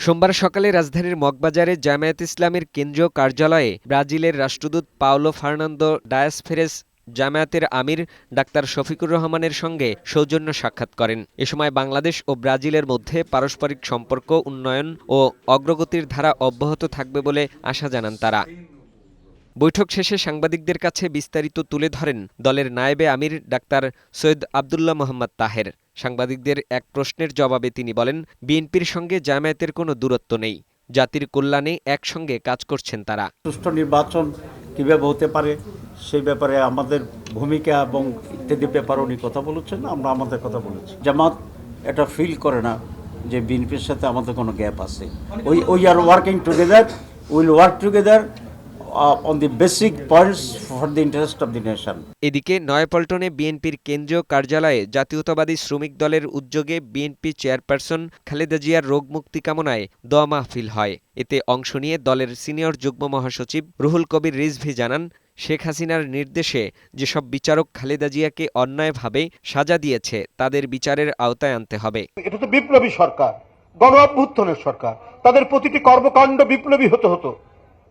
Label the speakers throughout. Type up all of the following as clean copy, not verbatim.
Speaker 1: সোমবার সকালে রাজধানীর মগবাজারে জামায়াতে ইসলামীর কেন্দ্রীয় কার্যালয়ে ব্রাজিলের রাষ্ট্রদূত পাওলো ফার্নান্দো ডায়াস ফেরেস জামায়াতের আমির ডাক্তার শফিকুর রহমানের সঙ্গে সৌজন্য সাক্ষাৎ করেন। এ সময় বাংলাদেশ ও ব্রাজিলের মধ্যে পারস্পরিক সম্পর্ক উন্নয়ন ও অগ্রগতির ধারা অব্যাহত থাকবে বলে আশা জানান তারা। বৈঠক শেষে সাংবাদিকদের কাছে বিস্তারিত তুলে ধরেন দলের নায়েবে আমির ডাক্তার সৈয়দ আব্দুল্লাহ মোহাম্মদ তাহের। সাংবাদিকদের এক প্রশ্নের জবাবে তিনি বলেন, বিএনপির সঙ্গে জামায়াতের কোনো দূরত্ব নেই, জাতির কল্যাণে একসঙ্গে কাজ করছেন তারা।
Speaker 2: সুষ্ঠু নির্বাচন কীভাবে হতে পারে সেই ব্যাপারে আমাদের ভূমিকা এবং ইত্যাদি ব্যাপারে উনি কথা বলেছেন, আমরা আমাদের কথা বলেছি। জামাত এটা ফিল করে না যে বিএনপির সাথে আমাদের কোনো গ্যাপ আছে। We are working together, will work together on the basic points for the interest of the nation.
Speaker 1: এদিকে নয়াপল্টনে বিএনপির কেন্দ্রীয় কার্যালয়ে জাতীয়তাবাদী শ্রমিক দলের উদ্যোগে বিএনপি চেয়ারপারসন খালেদা জিয়ার রোগ মুক্তি কামনায় দোয়া মাহফিল হয়। এতে অংশ নিয়ে দলের সিনিয়র যুগ্ম মহাসচিব রুহুল কবির রিজভী জানান, শেখ হাসিনার নির্দেশে যেসব বিচারক খালেদা জিয়াকে অন্যায়ভাবে সাজা দিয়েছে তাদের বিচারের আওতায় আনতে হবে।
Speaker 3: এটা তো বিপ্লবী সরকার, গণ অভ্যুত্থানের সরকার, তাদের প্রতিটি কর্মকাণ্ড বিপ্লবী হতো।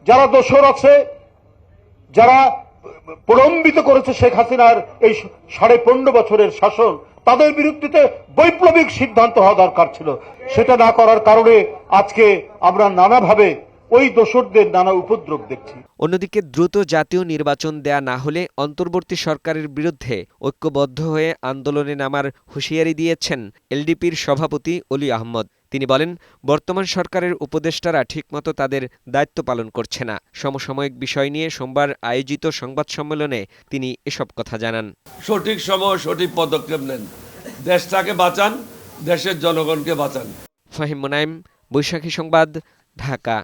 Speaker 3: যারা দোষর আছে, যারা প্রলম্বিত করেছে শেখ হাসিনার এই 15.5 বছরের শাসন, তাদের বিরুদ্ধে বৈপ্লবিক সিদ্ধান্ত হওয়া দরকার ছিল। সেটা না করার কারণে আজকে আমরা নানাভাবে ওই দোষরদের নানা উপদ্রব দেখছি।
Speaker 1: অন্যদিকে দ্রুত জাতীয় নির্বাচন দেয়া না হলে অন্তর্বর্তী সরকারের বিরুদ্ধে ঐক্যবদ্ধ হয়ে আন্দোলনে নামার হুঁশিয়ারি দিয়েছেন এলডিপির সভাপতি অলি আহমদ। তিনি বলেন, বর্তমান সরকারের উপদেষ্টারা ঠিকমতো তাদের দায়িত্ব পালন করছে না। সমসাময়িক বিষয় নিয়ে সোমবার আয়োজিত সংবাদ সম্মেলনে তিনি এসব কথা জানান।
Speaker 4: সঠিক সময় সঠিক পদক্ষেপ নেন, দেশটাকে বাঁচান, দেশের জনগণকে বাঁচান।
Speaker 1: ফাহিম মুনাইম, বৈশাখী সংবাদ, ঢাকা।